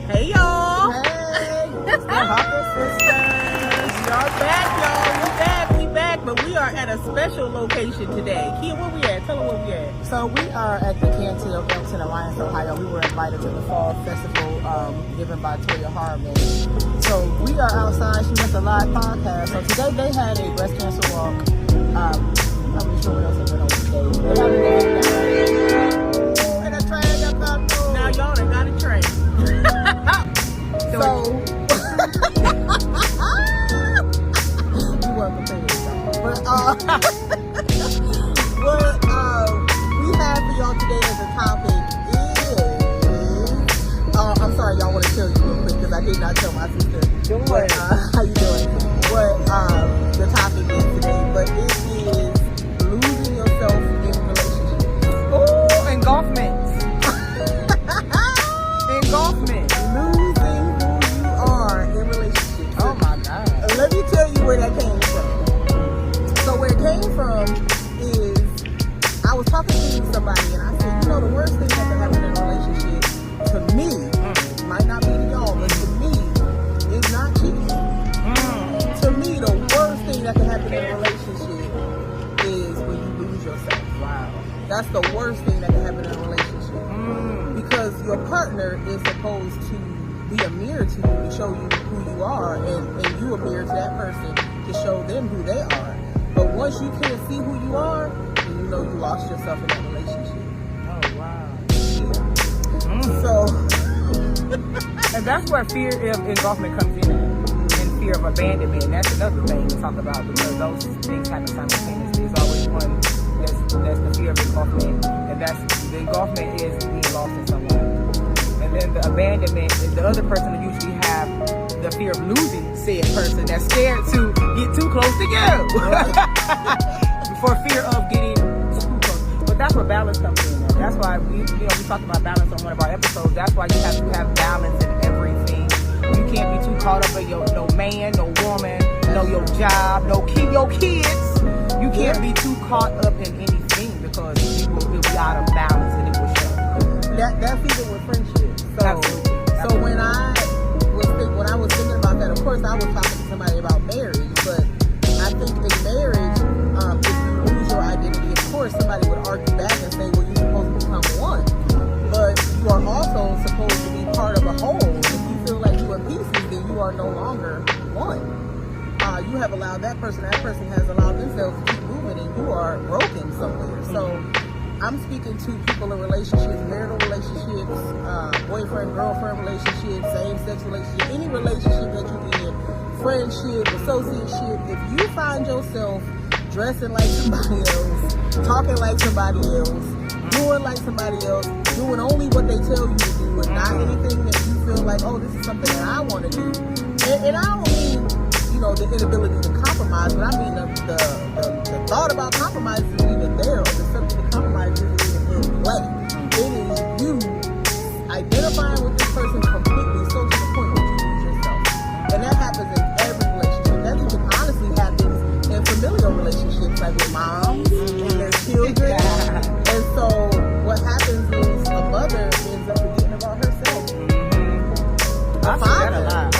Hey y'all! Hey, it's the Hawkins Sisters. We are back, y'all. We back, but we are at a special location today. Kia, where we at? Tell them where we at. So we are at the Canty of Elton, Alliance, Ohio. We were invited to the fall festival given by Toya Harmon. So we are outside. She missed a live podcast. So today they had a breast cancer walk. I'm not sure what else they went on today. They had a day and a train about to. Now y'all done got a train. So you weren't prepared, y'all. But what we have for y'all today as a topic is I'm sorry, y'all want to tell you real quick because I did not tell my sister. What, how you doing? What the topic is today, but it is losing yourself in relationships. Oh, engulfment. Engulfment. Losing who you are in relationships. Oh my God. Let me tell you where that came from. So where it came from is I was talking to somebody and I said, you know, the worst thing that can happen in a relationship to me, might not be to y'all, but to me, is not cheating. To me, the worst thing that can happen in a relationship is when you lose yourself. Wow. That's the worst thing that can happen in a relationship. Because your partner is supposed to be a mirror to you, to show you who you are, and you a mirror to that person to show them who they are. But once you can't see who you are, then you know you lost yourself in that relationship. Oh wow. Yeah. So, and that's where fear of engulfment comes in at. And fear of abandonment. And that's another thing to talk about because those things happen simultaneously. There's always one that's the fear of engulfment. And that's the engulfment is being lost in someone. And then the abandonment is the other person that usually have the fear of losing said person that's scared to get too close to you. For fear of getting too close. But that's where balance comes in. That's why we talked about balance on one of our episodes. That's why you have to have balance in everything. You can't be too caught up in no man, no woman, no your job, your kids. You can't be too caught up in anything because it'll be out of balance and it will show. that's even with friendship. So, Absolutely. when I was thinking about that, of course I was talking to somebody about marriage, but I think in marriage, if you lose your identity, of course somebody would argue back and say, well, you're supposed to become one. But you are also supposed to be part of a whole. If you feel like you're in pieces, then you are no longer one. You have allowed that person has allowed themselves to keep moving, and you are broken somewhere. So I'm speaking to people in relationships, marital relationships, boyfriend, girlfriend relationships, same-sex relationship, any relationship that you're in, friendship, associateship. If you find yourself dressing like somebody else, talking like somebody else, doing like somebody else, doing only what they tell you to do, and not anything that you feel like, oh, this is something that I want to do. And I don't mean, the inability to compromise, but I mean the thought about compromise isn't even there, or the subject of compromise isn't even in play. It is you identifying with this person completely, so to the point that you lose yourself. And that happens in every relationship. That even honestly happens in familial relationships, like with moms and their children. And so what happens is a mother ends up forgetting about herself. I see that a lot.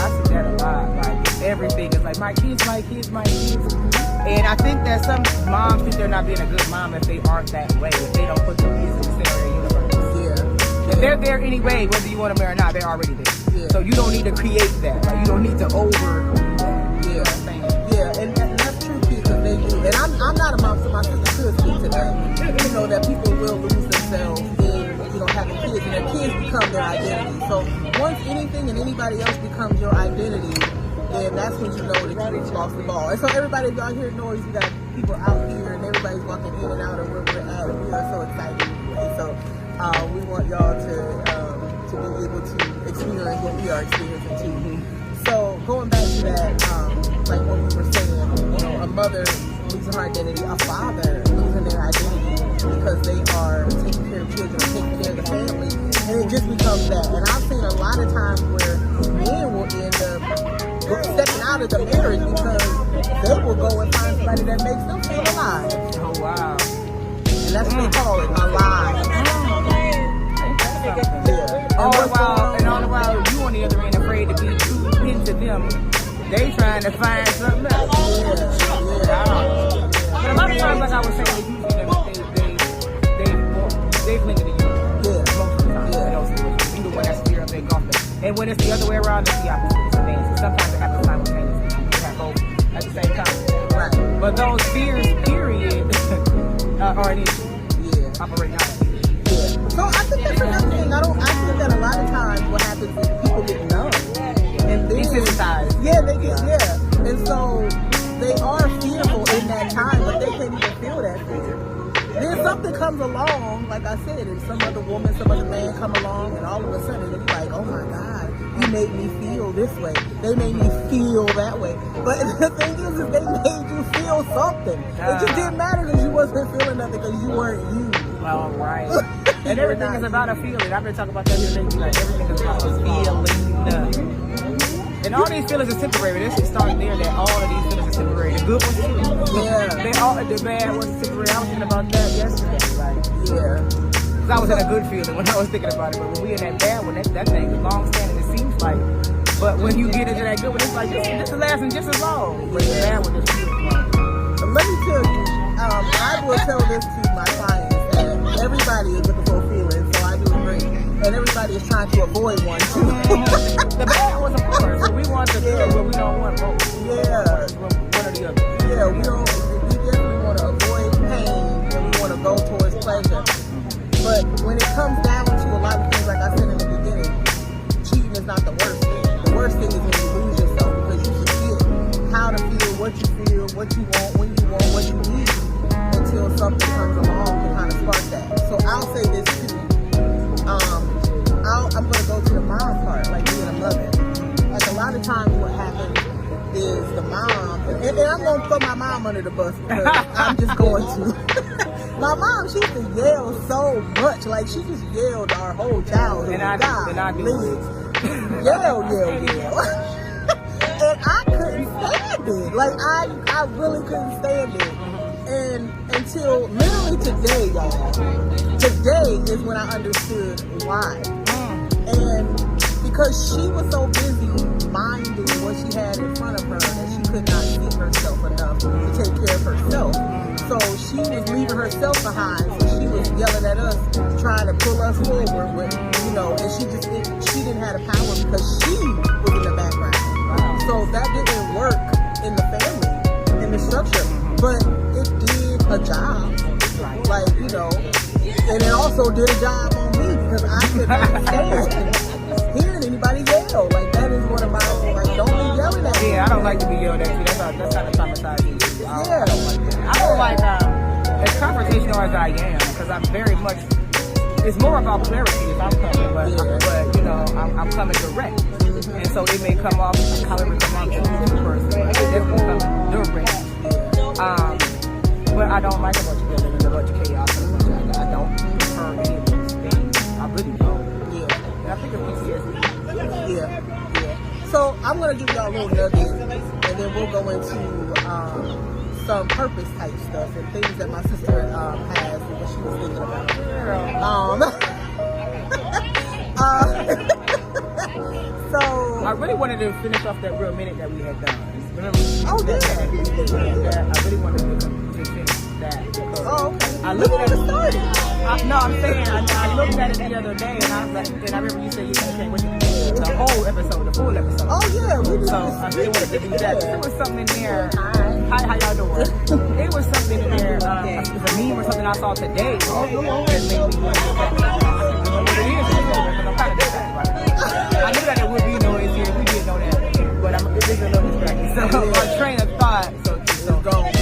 Like everything is like my kids. And I think that some moms think they're not being a good mom if they aren't that way. If they don't put the kids in the center of the universe. Yeah. If they're there anyway, whether you want them or not, they're already there. Yeah. So you don't need to create that. Like you don't need to overdo that. Yeah. Yeah, and that's true too, because they do. And I'm not a mom, so my sister could speak to that. That people will lose themselves in, having kids, and their kids become their identity. So once anything and anybody else becomes your identity, then that's when you know that you've lost the ball. And so everybody, if y'all hear noise, we got people out here and everybody's walking in and out of where we're at, and we are so excited anyway. So we want y'all to be able to experience what we are experiencing too. So going back to that, like what we were saying, a mother losing her identity, a father losing their identity because they are taking care of children, taking care of the family, and it just becomes that. And I've seen a lot of times where men will end up stepping out of the marriage because they will go and find somebody that makes them feel alive. Oh wow. And that's what they call it, alive. Yeah. All the while you on the trying to find something else. But a lot of times, like I was saying, they fling to you. Most of the time. You the one that's fear of engulfment. And when it's the other way around, it's the opposite. It's advanced. Sometimes it happens simultaneously. You have both at the same time. Right. But those fears, period, are an issue. Operating out of fear. So I think that's another thing. I think that a lot of times what happens is people get numb. And then, desensitized. They get, And so they are fearful in that time, but they can't even feel that fear. Then something comes along, like I said, and some other woman, some other man come along, and all of a sudden they're like, oh my God, you made me feel this way. They made me feel that way. But the thing is they made you feel something. It just didn't matter because you wasn't feeling nothing because you weren't you. All right. And everything is about a feeling. I've been talking about that here lately. Like everything is about a feeling. And all these feelings are temporary. This should start there that all of these feelings are temporary. The good ones too. They all the bad ones are temporary. I was thinking about that yesterday. Because I was in a good feeling when I was thinking about it. But when we in that bad one, that thing is long standing, it seems like. But when you get into that good one, it's like this is lasting just as long. But the bad one is let me tell you, I will tell this to my clients that everybody is looking for a feeling, so I do agree. And everybody is trying to avoid one too. The bad ones, of course. So we want the good, but we don't want both. One or the other. We definitely want to avoid pain and we want to go towards pleasure. But when it comes down to a lot of things, like I said in the beginning, cheating is not the worst thing. The worst thing is when you lose yourself because you forget how to feel, what you feel, what you want, when you want, what you need, until something comes along to kind of spark that. So I'll say this too. I'm going to go to the mom part, like being a mother. Like a lot of times what happens is the mom, and I'm going to throw my mom under the bus because I'm just going to. My mom, she used to yell so much. Like she just yelled our whole childhood. And I do it. Yell. And I couldn't stand it. Like I really couldn't stand it. And until literally today, y'all. Today is when I understood why. And because she was so busy minding what she had in front of her that she could not see herself enough to take care of herself. So she was leaving herself behind. So she was yelling at us, trying to pull us forward with, and she didn't have the power because she was in the background. So that didn't work in the family, in the structure. But it did a job. Like, and it also did a job on me because I couldn't understand hearing anybody yell. Like, that is one of my, don't be yelling at me. I don't like to be yelled at. That's kind of traumatizing. I don't like that. I don't like as confrontational as I am because I'm very much, it's more about clarity if I'm coming, but I'm coming direct. And so it may come off, however come off to the person, but it definitely comes direct. But I don't like a bunch of yelling and a bunch of chaos. I don't prefer any of those things. I really don't. And I think it's PTSD. So I'm going to give y'all a little nugget, and then we'll go into some purpose type stuff and things that my sister has and what she was thinking about. So I really wanted to finish off that real minute that we had done. Remember? Oh yeah. I really wanted to finish that because I looked at it. I'm saying I looked at it the other day and I remember you said you can't wait to do the whole episode, the full episode. Oh yeah, we did. So I really wanted to do that. There was something in there. Hi, how y'all doing? It was something in there. It was a meme or something I saw today that made me want to do that. What it is, because I'm kind of distracted by it. I knew that there would be noise here. We didn't know that, but it's a little distracting. So my train of thought. So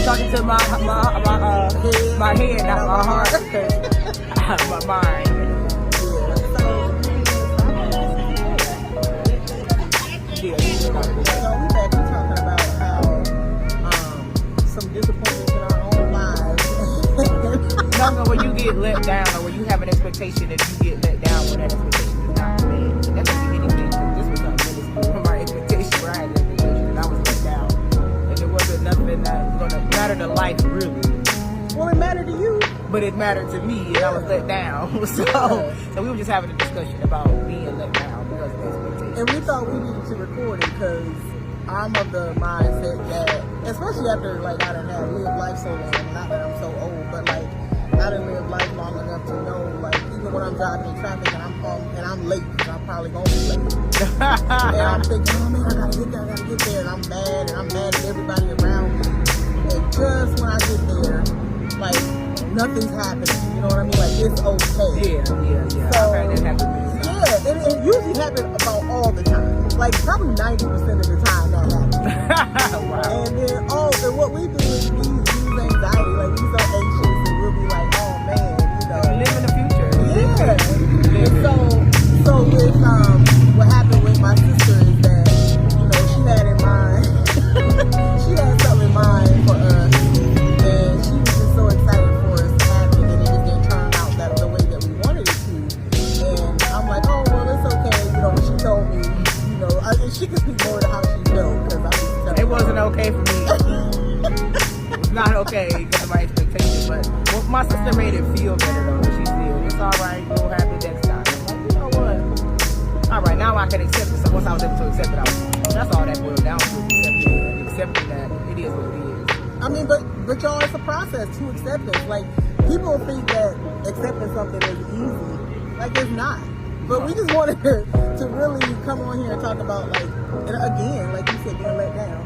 talking to my head, not my heart, because my mind. So we back to talking about how some disappointments in our own lives. No, when you get let down, or when you have an expectation that you get let down when that expectation is not met. That could be anything. This was not minuscule from my expectation, where I had an expectation and I was let down, and there wasn't nothing that was gonna matter to life really. Well, it mattered to you, but it mattered to me, and I was let down. So we were just having a discussion about being let down because of expectations. And we thought we needed to record it because I'm of the mindset that, especially after like I done had lived life so long, not that I'm so old, but like I done lived life long enough to know, like even when I'm driving in traffic and I'm home and I'm late, because I'm probably gonna be late, and I'm thinking, oh man, I gotta get there, and I'm mad at everybody around me, and just when I get there, like nothing's happening, you know what I mean? Like it's okay. Yeah. So, I've had that happen to me. yeah, and it usually happens about all the time. Like probably 90% of the time that happens. Wow. And then and what we do is we use anxiety. Like we so anxious and we'll be like, oh man, you know. Live in the future. Yeah. And so with what happened with my sister is that, you know, she had in mind she had something in mind for us, and she was just so excited for us to happen, and it just didn't turn out that the way that we wanted it to. And I'm like, oh well, it's okay, you know. She told me, you know, she could speak more to how she felt, because I was telling It wasn't okay for me. It was not okay because of my expectations, but my sister made it feel better though. She said, it's alright, you'll have it next time. I'm like, you know what? Alright, now I can accept it. So once I was able to accept it, that's all that boiled down to, accepting that it is what it is. I mean, but y'all, it's a process to acceptance. Like, people think that accepting something is easy. Like, it's not. But we just wanted to really come on here and talk about, like, and again, like you said, being let down.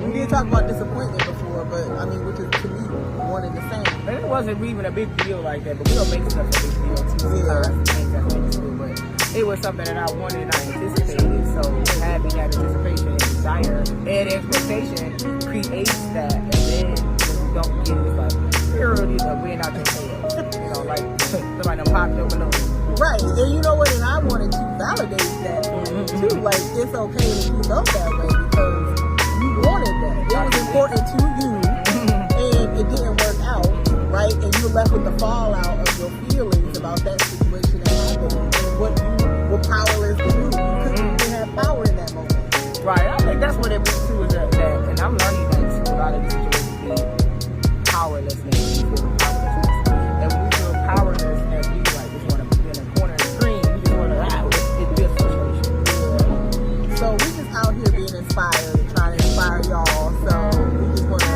We did talk about disappointment before, but I mean, which is to me one and the same. But it wasn't even a big deal like that, but we don't make stuff a big deal too. Sometimes things that make us do, but it was something that I wanted and I anticipated. So having that anticipation and desire and expectation creates that, and then when you don't get it, it's like we're not just tails. You know, like somebody done popped your balloon. Right, and you know what? And I wanted to validate that too. Like, it's okay if you felt that way because you wanted that. It was important to you, and it didn't work out, right? And you're left with the fallout of your feelings about that situation that happened and what you were powerless to do because you didn't have power in that moment. Right, I think that's what it was too, is that, and I'm learning that too. A lot of these situations be powerlessness. We feel powerlessness. And when we feel powerlessness, we like just want to be in a corner and scream. We just want to it builds frustration. So we just out here being inspired, trying to inspire y'all. So we just want to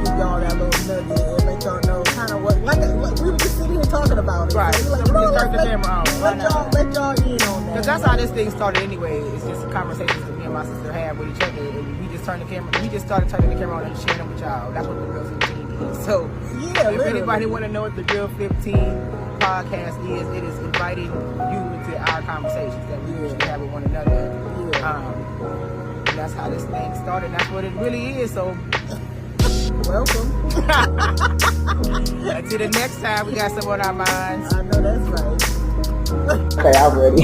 give y'all that little nugget and let y'all know kind of what, like we were just sitting here talking about it. Right. So So we just turn the camera on. Let y'all in on that. Because that's how this thing started anyway. It's just conversations that me and my sister had with each other. And we just turned the camera. We just started turning the camera on and sharing them with y'all. That's what the Real 15 is. So yeah, if anybody want to know what the Real 15 podcast is, it is inviting you into our conversations that we usually have with one another. And that's how this thing started. That's what it really is. So welcome. until the next time, we got some on our minds. I know that's right. Okay, I'm ready.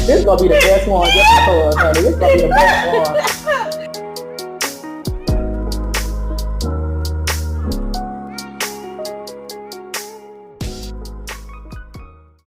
This is gonna be the best one just because, honey. This is gonna be the best one.